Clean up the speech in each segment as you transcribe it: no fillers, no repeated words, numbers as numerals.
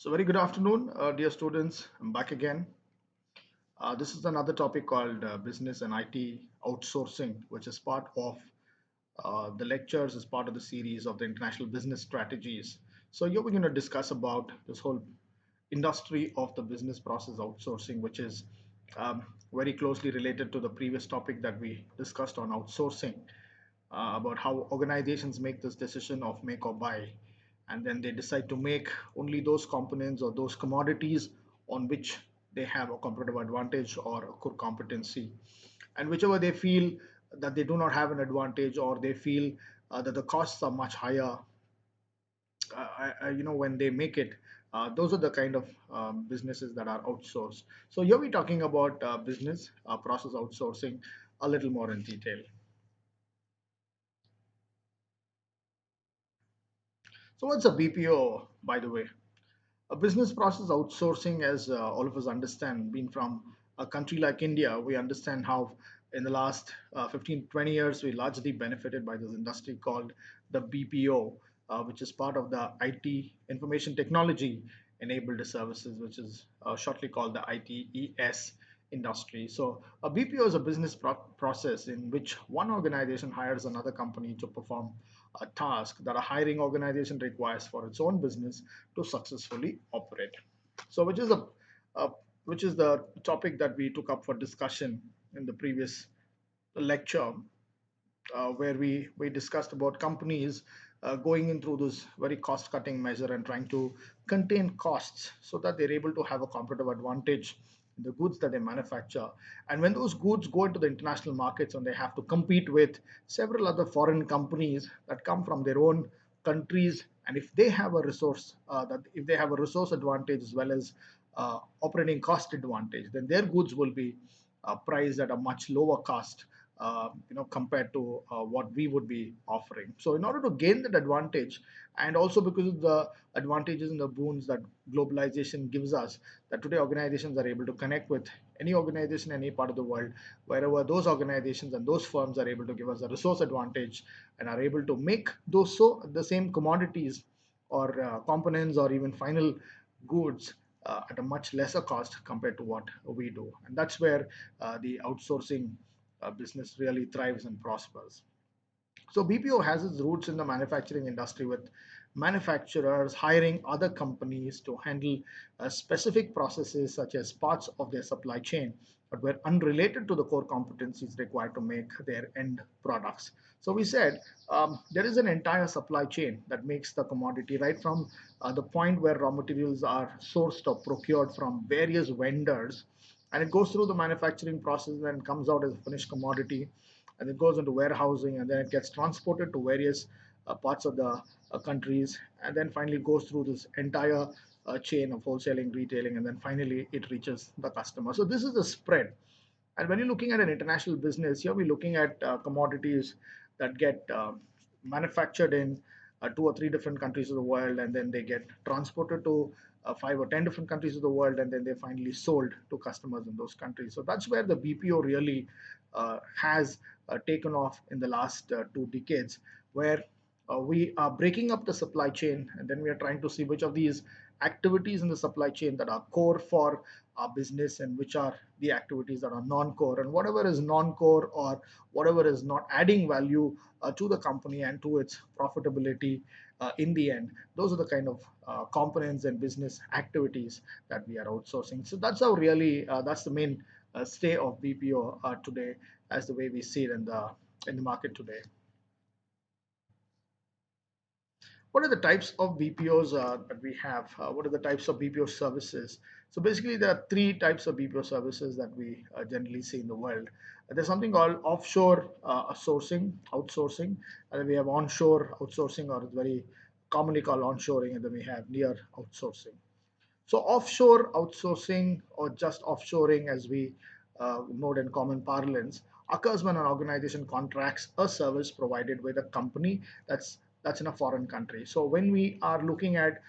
So, very good afternoon, dear students. I'm back again. This is another topic called business and IT outsourcing, which is part of the lectures, as part of the series of the international business strategies. So, here we're going to discuss about this whole industry of the business process outsourcing, which is very closely related to the previous topic that we discussed on outsourcing, about how organizations make this decision of make or buy, and then they decide to make only those components or those commodities on which they have a competitive advantage or a core competency, and whichever they feel that they do not have an advantage, or they feel that the costs are much higher, when they make it, those are the kind of businesses that are outsourced. So here we're talking about business process outsourcing a little more in detail. So what's a BPO, by the way? A business process outsourcing, as all of us understand, being from a country like India, we understand how in the last 15, 20 years, we largely benefited by this industry called the BPO, which is part of the IT, information technology enabled services, which is shortly called the ITES industry. So a BPO is a business process in which one organization hires another company to perform a task that a hiring organization requires for its own business to successfully operate. So, uh, which is the topic that we took up for discussion in the previous lecture, where we discussed about companies going in through this very cost cutting measure and trying to contain costs so that they're able to have a competitive advantage in the goods that they manufacture. And when those goods go into the international markets and they have to compete with several other foreign companies that come from their own countries, and if they have a resource that if they have a resource advantage as well as operating cost advantage, then their goods will be priced at a much lower cost, compared to what we would be offering. So in order to gain that advantage, and also because of the advantages and the boons that globalization gives us, that today organizations are able to connect with any organization any part of the world, wherever those organizations and those firms are able to give us a resource advantage and are able to make those so the same commodities or components or even final goods at a much lesser cost compared to what we do. And that's where the outsourcing business really thrives and prospers. So BPO has its roots in the manufacturing industry, with manufacturers hiring other companies to handle specific processes such as parts of their supply chain, but were unrelated to the core competencies required to make their end products. So we said there is an entire supply chain that makes the commodity, right from the point where raw materials are sourced or procured from various vendors, and it goes through the manufacturing process and then comes out as a finished commodity, and it goes into warehousing, and then it gets transported to various parts of the countries, and then finally goes through this entire chain of wholesaling, retailing, and then finally it reaches the customer. So this is the spread. And when you're looking at an international business, here we're looking at commodities that get manufactured in two or three different countries of the world, and then they get transported to 5 or 10 different countries of the world, and then they're finally sold to customers in those countries. So that's where the BPO really has taken off in the last 2 decades, where we are breaking up the supply chain, and then we are trying to see which of these activities in the supply chain that are core for our business and which are the activities that are non-core, and whatever is non-core or whatever is not adding value to the company and to its profitability in the end, those are the kind of components and business activities that we are outsourcing. So that's how really that's the main stay of BPO today, as the way we see it in the market today. What are the types of BPOs that we have? What are the types of BPO services? So basically, there are three types of BPO services that we generally see in the world. There's something called offshore outsourcing, and then we have onshore outsourcing, or it's very commonly called onshoring, and then we have near outsourcing. So offshore outsourcing, or just offshoring as we know in common parlance, occurs when an organization contracts a service provided with a company that's in a foreign country. So when we are looking at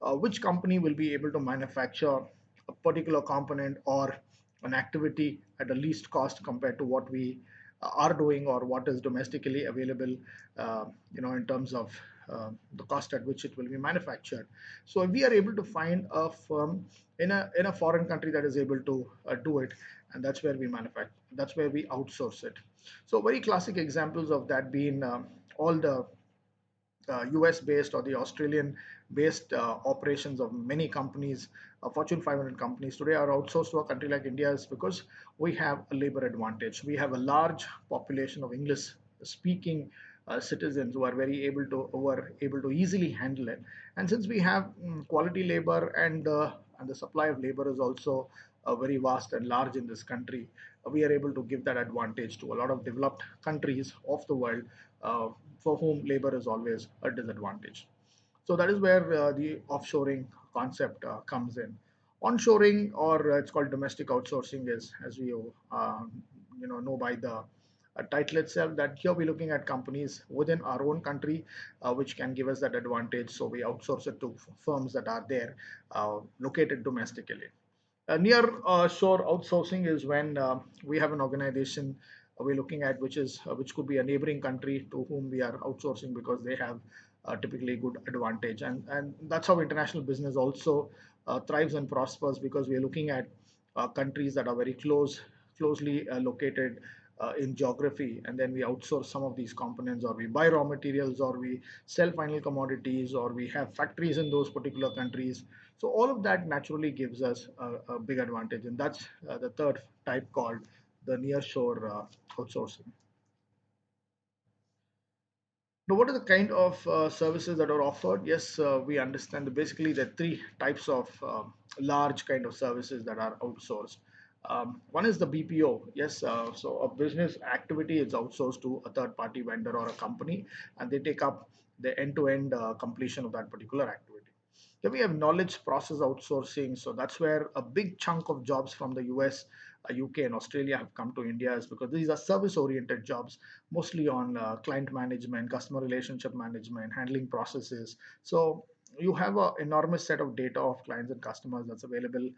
which company will be able to manufacture a particular component or an activity at the least cost compared to what we are doing or what is domestically available, in terms of the cost at which it will be manufactured. So we are able to find a firm in a foreign country that is able to do it, and that's where we manufacture. That's where we outsource it. So very classic examples of that being all the US based or the Australian based operations of many companies, Fortune 500 companies today are outsourced to a country like India is because we have a labor advantage. We have a large population of English speaking citizens who are able to easily handle it. And since we have quality labor and the supply of labor is also very vast and large in this country, we are able to give that advantage to a lot of developed countries of the world uh, for whom labor is always a disadvantage. So that is where the offshoring concept comes in. Onshoring, or it's called domestic outsourcing, is as we know by the title itself. That here we're looking at companies within our own country, which can give us that advantage. So we outsource it to firms that are there, located domestically. Near shore outsourcing is when we have an organization we're looking at which could be a neighboring country to whom we are outsourcing because they have typically good advantage, and that's how international business also thrives and prospers because we are looking at countries that are very closely located in geography, and then we outsource some of these components, or we buy raw materials, or we sell final commodities, or we have factories in those particular countries. So all of that naturally gives us a big advantage, and that's the third type called the nearshore outsourcing. Now, what are the kind of services that are offered? Yes, we understand that basically there are three types of large kind of services that are outsourced. One is the BPO. Yes, so a business activity is outsourced to a third party vendor or a company, and they take up the end to end completion of that particular activity. Then we have knowledge process outsourcing. So that's where a big chunk of jobs from the US, UK, and Australia have come to India, is because these are service oriented jobs, mostly on client management, customer relationship management, handling processes. So you have an enormous set of data of clients and customers that's available,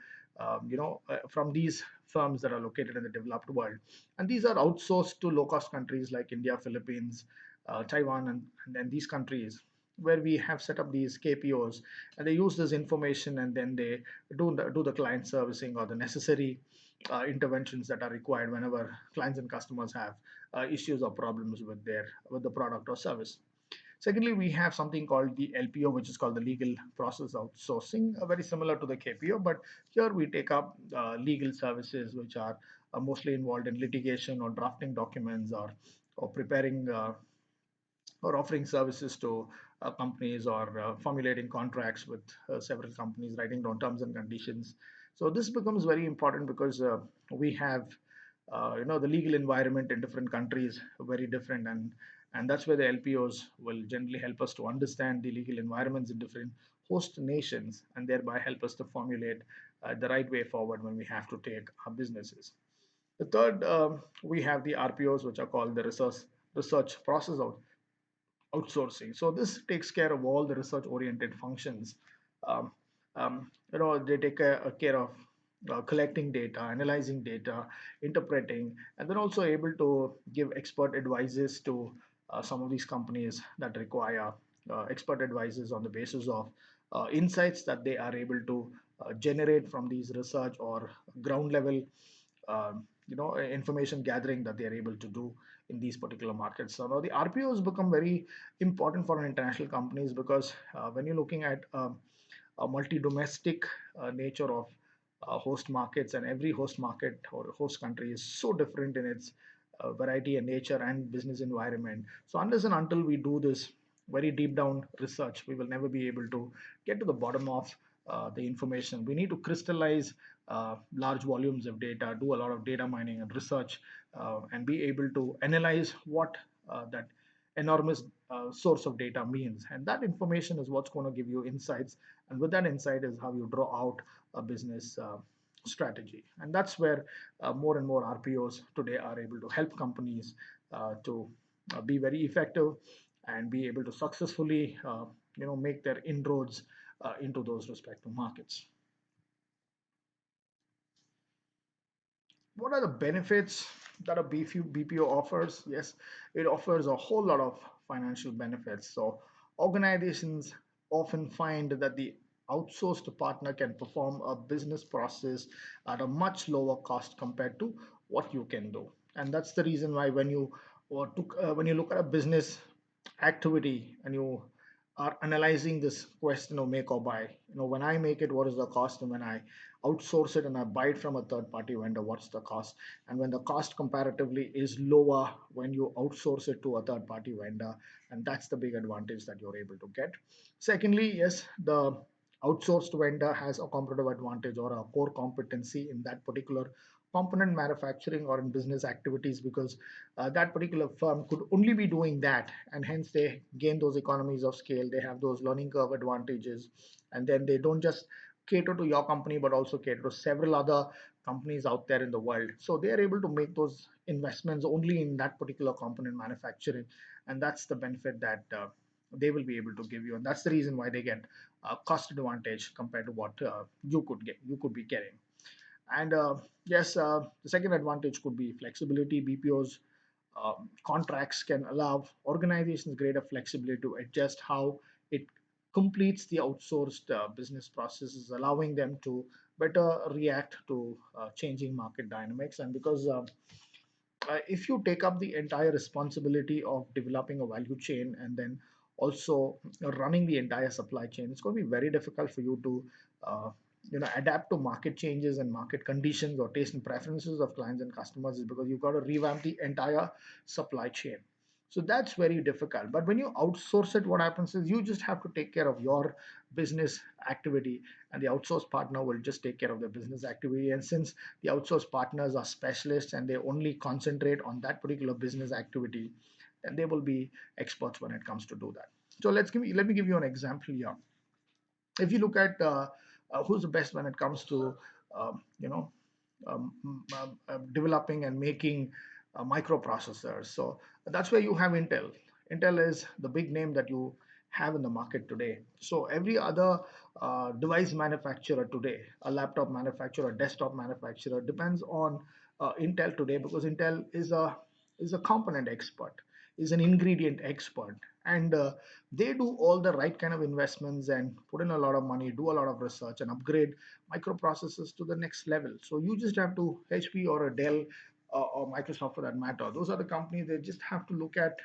from these firms that are located in the developed world. And these are outsourced to low cost countries like India, Philippines, Taiwan, and then these countries where we have set up these KPOs, and they use this information, and then they do the client servicing or the necessary interventions that are required whenever clients and customers have issues or problems with the product or service. Secondly, we have something called the LPO, which is called the legal process outsourcing, very similar to the KPO, but here we take up legal services which are mostly involved in litigation or drafting documents, or preparing or offering services to companies, or formulating contracts with several companies, writing down terms and conditions. So this becomes very important because we have the legal environment in different countries very different, and that's where the LPOs will generally help us to understand the legal environments in different host nations, and thereby help us to formulate the right way forward when we have to take our businesses. The third, we have the RPOs, which are called the research process outsourcing. So this takes care of all the research-oriented functions. Um, they take care of collecting data, analyzing data, interpreting, and then also able to give expert advices to some of these companies that require expert advices on the basis of insights that they are able to generate from these research or ground level information gathering that they are able to do in these particular markets. So now the RPOs become very important for international companies because when you're looking at a multi-domestic nature of host markets, and every host market or host country is so different in its variety and nature and business environment. So unless and until we do this very deep down research, we will never be able to get to the bottom of the information. We need to crystallize large volumes of data, do a lot of data mining and research, and be able to analyze what that enormous source of data means. And that information is what's going to give you insights. And with that insight is how you draw out a business strategy. And that's where more and more RPOs today are able to help companies to be very effective and be able to successfully make their inroads into those respective markets. What are the benefits that a BPO offers? Yes, it offers a whole lot of financial benefits. So Organizations often find that the outsourced partner can perform a business process at a much lower cost compared to what you can do. And that's the reason why when you look at a business activity and you are analyzing this question of make or buy, when I make it, what is the cost? And when I outsource it and I buy it from a third party vendor, what's the cost? And when the cost comparatively is lower when you outsource it to a third party vendor, and that's the big advantage that you're able to get. Secondly, yes, the outsourced vendor has a competitive advantage or a core competency in that particular component manufacturing or in business activities, because that particular firm could only be doing that, and hence they gain those economies of scale, they have those learning curve advantages, and then they don't just cater to your company but also cater to several other companies out there in the world. So they are able to make those investments only in that particular component manufacturing, and that's the benefit that they will be able to give you, and that's the reason why they get cost advantage compared to what you could be getting. And yes, the second advantage could be flexibility. BPO's contracts can allow organizations greater flexibility to adjust how it completes the outsourced business processes, allowing them to better react to changing market dynamics. And because if you take up the entire responsibility of developing a value chain and then also running the entire supply chain, it's going to be very difficult for you to uh, adapt to market changes and market conditions or taste and preferences of clients and customers, is because you've got to revamp the entire supply chain. So that's very difficult. But when you outsource it, what happens is you just have to take care of your business activity, and the outsource partner will just take care of the business activity. And since the outsource partners are specialists and they only concentrate on that particular business activity, then they will be experts when it comes to do that. So let me give you an example here. If you look at who's the best when it comes to you know developing and making microprocessors. So that's where you have Intel. Intel is the big name that you have in the market today. So every other device manufacturer today, a laptop manufacturer, a desktop manufacturer, depends on Intel today, because Intel is a component expert, is an ingredient expert, and they do all the right kind of investments and put in a lot of money, do a lot of research, and upgrade microprocessors to the next level. So you just have to HP or a Dell or Microsoft for that matter. Those are the companies. They just have to look at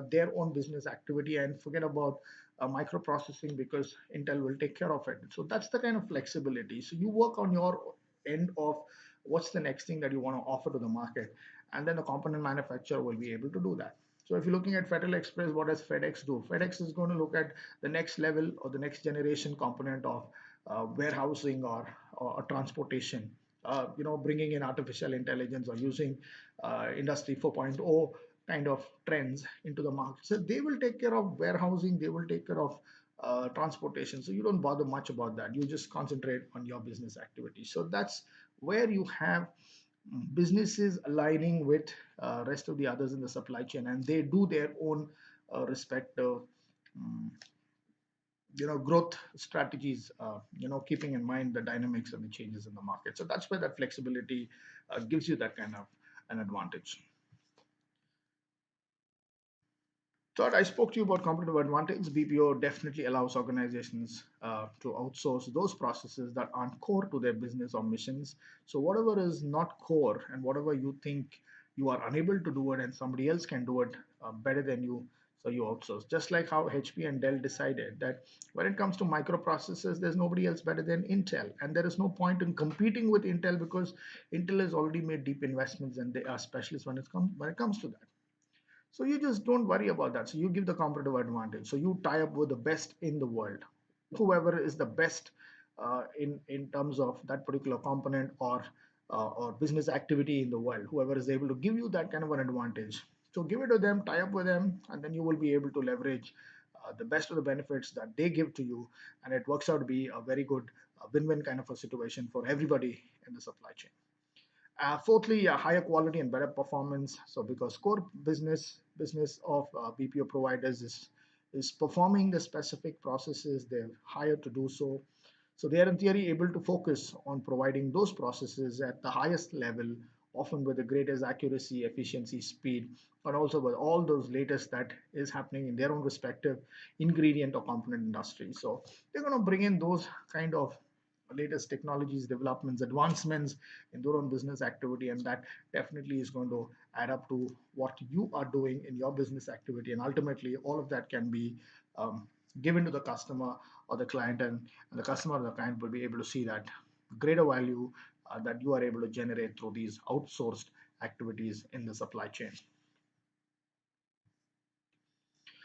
their own business activity and forget about microprocessing, because Intel will take care of it. So that's the kind of flexibility. So you work on your end of what's the next thing that you want to offer to the market, and then the component manufacturer will be able to do that. So if you're looking at Federal Express, what does FedEx do? FedEx is going to look at the next level or the next generation component of warehousing or transportation. Bringing in artificial intelligence or using Industry 4.0 kind of trends into the market. So they will take care of warehousing. They will take care of transportation. So you don't bother much about that. You just concentrate on your business activity. So that's where you have businesses aligning with rest of the others in the supply chain, and they do their own respective um, growth strategies, keeping in mind the dynamics and the changes in the market. So that's where that flexibility gives you that kind of an advantage. Third, I spoke to you about competitive advantage. BPO definitely allows organizations to outsource those processes that aren't core to their business or missions. So, whatever is not core and whatever you think you are unable to do it and somebody else can do it better than you, so you outsource. Just like how HP and Dell decided that when it comes to microprocessors, there's nobody else better than Intel. And there is no point in competing with Intel, because Intel has already made deep investments and they are specialists when it comes to that. So you just don't worry about that. So you give the competitive advantage. So you tie up with the best in the world, whoever is the best in terms of that particular component or business activity in the world. Whoever is able to give you that kind of an advantage. So give it to them, tie up with them, and then you will be able to leverage the best of the benefits that they give to you, and it works out to be a very good win-win kind of a situation for everybody in the supply chain. Fourthly, higher quality and better performance. So, because core business of BPO providers is performing the specific processes they're hired to do so. So they are in theory able to focus on providing those processes at the highest level often with the greatest accuracy, efficiency, speed, but also with all those latest that is happening in their own respective ingredient or component industry. So they're going to bring in those kind of latest technologies, developments, advancements in their own business activity, and that definitely is going to add up to what you are doing in your business activity, and ultimately all of that can be um, given to the customer or the client, and the customer or the client will be able to see that greater value that you are able to generate through these outsourced activities in the supply chain.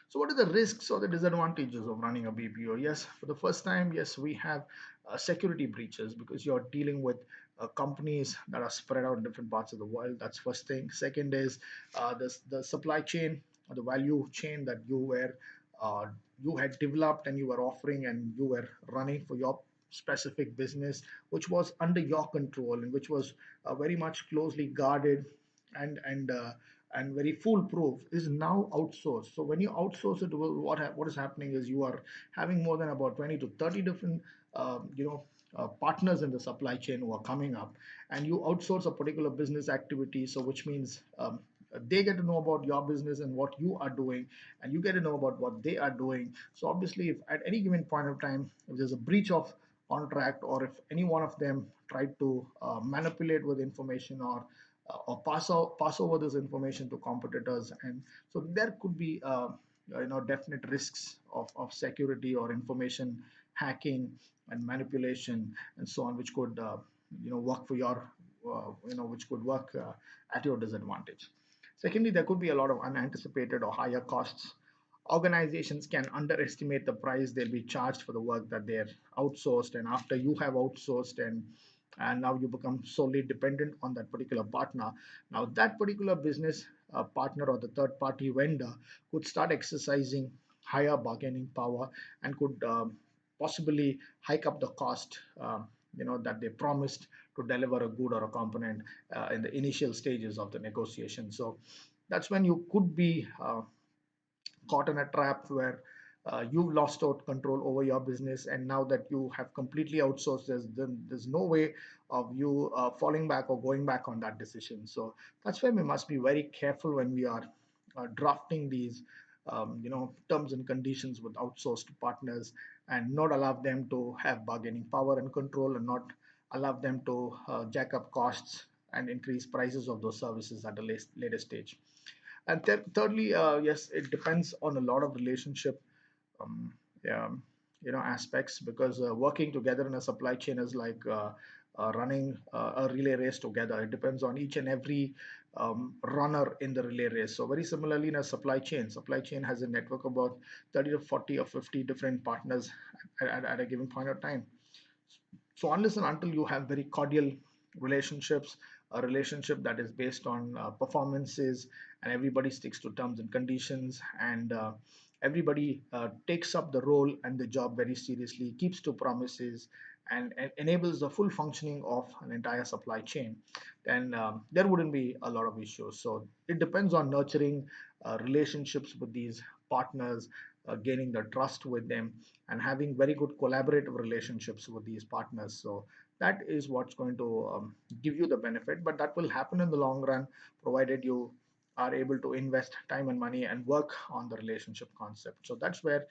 So, what are the risks or the disadvantages of running a BPO? Yes, for the first time, yes, we have security breaches because you're dealing with companies that are spread out in different parts of the world. That's first thing. Second is the supply chain or the value chain that uh, you had developed and you were offering and you were running for your specific business, which was under your control and which was very much closely guarded and and very foolproof, is now outsourced. So when you outsource it, what is happening is you are having more than about 20 to 30 different partners in the supply chain who are coming up, and you outsource a particular business activity. So which means they get to know about your business and what you are doing, and you get to know about what they are doing. So obviously, if at any given point of time, if there's a breach of contract, or if any one of them tried to manipulate with information or pass over this information to competitors, and so there could be definite risks of security or information hacking and manipulation and so on, which could work for your which could work at your disadvantage. Secondly, there could be a lot of unanticipated or higher costs. Organizations can underestimate the price they'll be charged for the work that they're outsourced, and after you have outsourced and now you become solely dependent on that particular partner. Now that particular business partner or the third party vendor could start exercising higher bargaining power and could possibly hike up the cost that they promised to deliver a good or a component in the initial stages of the negotiation. So that's when you could be caught in a trap where you've lost out control over your business, and now that you have completely outsourced, there's no way of you falling back or going back on that decision. So that's why we must be very careful when we are drafting these terms and conditions with outsourced partners, and not allow them to have bargaining power and control, and not allow them to jack up costs and increase prices of those services at a later stage. And thirdly, yes, it depends on a lot of relationship, um, yeah, aspects, because working together in a supply chain is like running a relay race together. It depends on each and every runner in the relay race. So very similarly, in a supply chain has a network of about 30 to 40 or 50 different partners at a given point of time. So unless and until you have very cordial relationships, a relationship that is based on performances, and everybody sticks to terms and conditions, and everybody takes up the role and the job very seriously, keeps to promises, and enables the full functioning of an entire supply chain, then there wouldn't be a lot of issues. So it depends on nurturing relationships with these partners, gaining the trust with them, and having very good collaborative relationships with these partners. So that is what's going to give you the benefit, but that will happen in the long run, provided you are able to invest time and money and work on the relationship concept. So that's where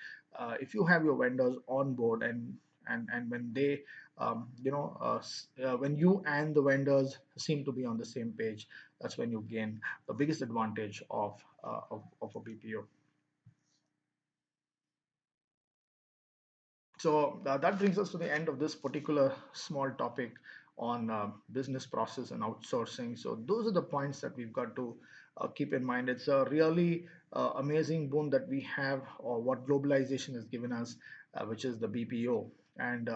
if you have your vendors on board, and when they when you and the vendors seem to be on the same page, that's when you gain the biggest advantage of a BPO. So that brings us to the end of this particular small topic on business process and outsourcing. So those are the points that we've got to keep in mind. It's a really amazing boon that we have, or what globalization has given us, which is the BPO. And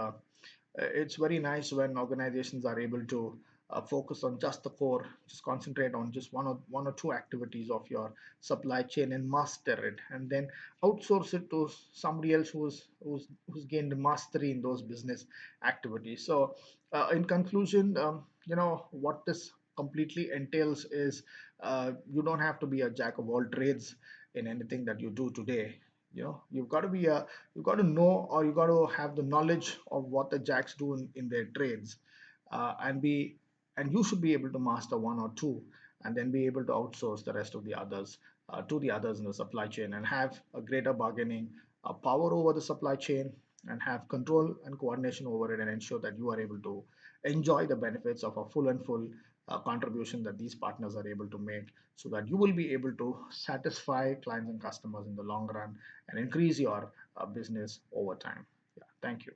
it's very nice when organizations are able to focus on just the core, just concentrate on just one or two activities of your supply chain and master it, and then outsource it to somebody else who's gained mastery in those business activities. So, in conclusion, what this completely entails is you don't have to be a jack of all trades in anything that you do today. You've got to you've got to know, or you've got to have the knowledge of what the jacks do in their trades, and be and you should be able to master one or two and then be able to outsource the rest of the others to the others in the supply chain and have a greater bargaining power over the supply chain and have control and coordination over it and ensure that you are able to enjoy the benefits of a full contribution that these partners are able to make so that you will be able to satisfy clients and customers in the long run and increase your business over time. Yeah, thank you.